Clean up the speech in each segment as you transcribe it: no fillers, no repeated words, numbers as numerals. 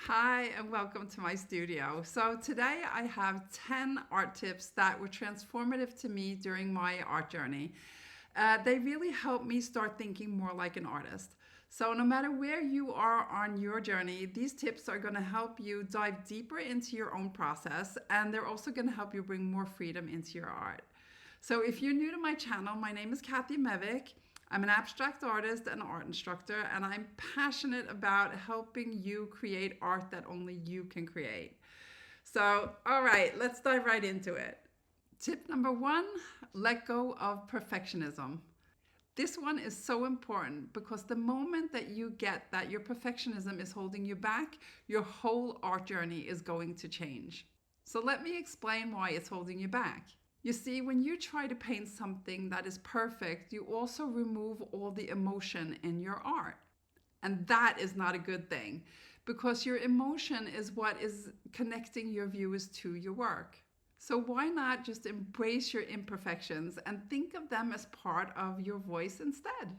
Hi, and welcome to my studio. So, today I have 10 art tips that were transformative to me during my art journey. They really helped me start thinking more like an artist. So, no matter where you are on your journey, these tips are going to help you dive deeper into your own process, and they're also going to help you bring more freedom into your art. So, if you're new to my channel, my name is Kathy Mevick. I'm an abstract artist and art instructor, and I'm passionate about helping you create art that only you can create. So, all right, let's dive right into it. Tip number one, let go of perfectionism. This one is so important because the moment that you get that your perfectionism is holding you back, your whole art journey is going to change. So, let me explain why it's holding you back. You see, when you try to paint something that is perfect, you also remove all the emotion in your art. And that is not a good thing because your emotion is what is connecting your viewers to your work. So, why not just embrace your imperfections and think of them as part of your voice instead?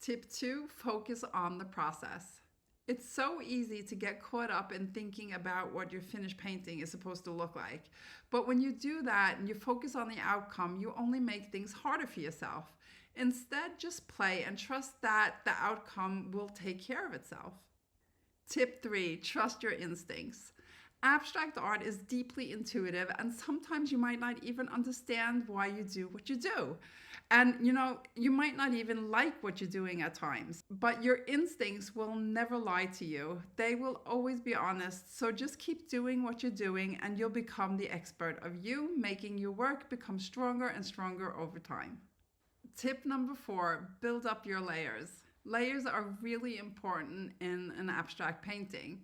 Tip two, focus on the process. It's so easy to get caught up in thinking about what your finished painting is supposed to look like. But when you do that and you focus on the outcome, you only make things harder for yourself. Instead, just play and trust that the outcome will take care of itself. Tip three, trust your instincts. Abstract art is deeply intuitive, and sometimes you might not even understand why you do what you do. And you might not even like what you're doing at times, but your instincts will never lie to you. They will always be honest. So just keep doing what you're doing, and you'll become the expert of you, making your work become stronger and stronger over time. Tip number four, build up your layers. Layers are really important in an abstract painting.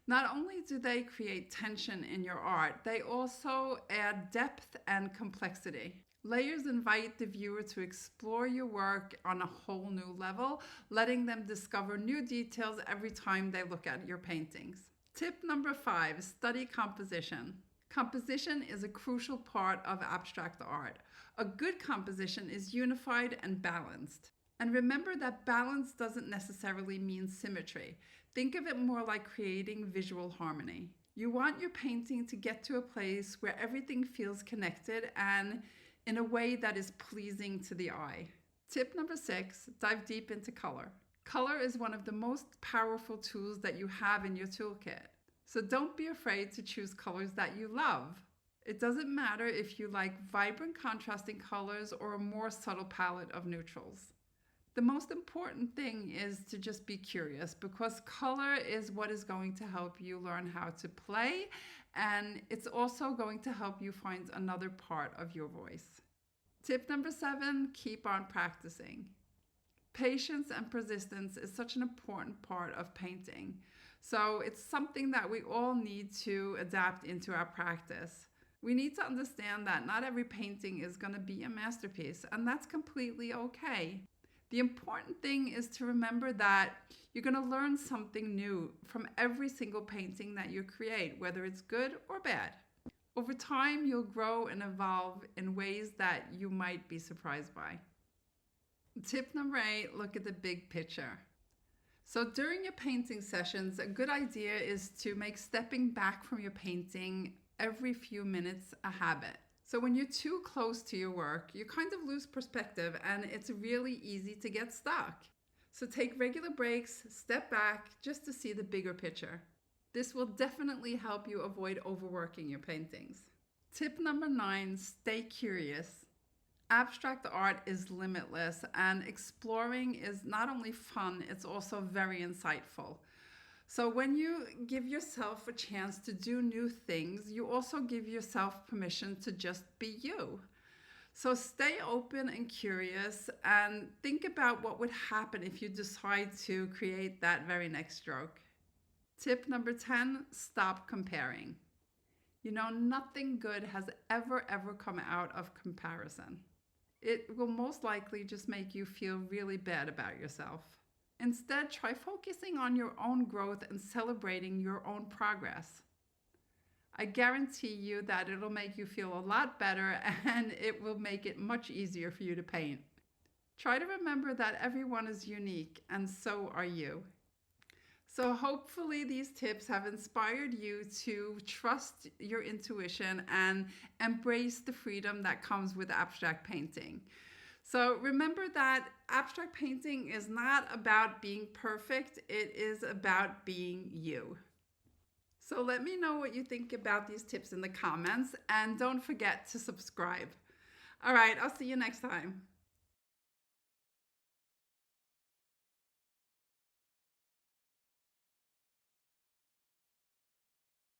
Not only do they create tension in your art, they also add depth and complexity. Layers invite the viewer to explore your work on a whole new level, letting them discover new details every time they look at your paintings. Tip number five, study composition. Composition is a crucial part of abstract art. A good composition is unified and balanced. And remember that balance doesn't necessarily mean symmetry. Think of it more like creating visual harmony. You want your painting to get to a place where everything feels connected and in a way that is pleasing to the eye. Tip number six, dive deep into color. Color is one of the most powerful tools that you have in your toolkit. So don't be afraid to choose colors that you love. It doesn't matter if you like vibrant contrasting colors or a more subtle palette of neutrals. The most important thing is to just be curious because color is what is going to help you learn how to play, and it's also going to help you find another part of your voice. Tip number seven, keep on practicing. Patience and persistence is such an important part of painting. So it's something that we all need to adapt into our practice. We need to understand that not every painting is going to be a masterpiece, and that's completely okay. The important thing is to remember that you're going to learn something new from every single painting that you create, whether it's good or bad. Over time, you'll grow and evolve in ways that you might be surprised by. Tip number eight, look at the big picture. So during your painting sessions, a good idea is to make stepping back from your painting every few minutes a habit. So when you're too close to your work, you kind of lose perspective and it's really easy to get stuck. So take regular breaks, step back just to see the bigger picture. This will definitely help you avoid overworking your paintings. Tip number nine, stay curious. Abstract art is limitless and exploring is not only fun, it's also very insightful. So when you give yourself a chance to do new things, you also give yourself permission to just be you. So stay open and curious and think about what would happen if you decide to create that very next stroke. Tip number 10, stop comparing. Nothing good has ever come out of comparison. It will most likely just make you feel really bad about yourself. Instead, try focusing on your own growth and celebrating your own progress. I guarantee you that it'll make you feel a lot better and it will make it much easier for you to paint. Try to remember that everyone is unique and so are you. So, hopefully, these tips have inspired you to trust your intuition and embrace the freedom that comes with abstract painting. So, remember that abstract painting is not about being perfect, it is about being you. So, let me know what you think about these tips in the comments, and don't forget to subscribe. All right, I'll see you next time.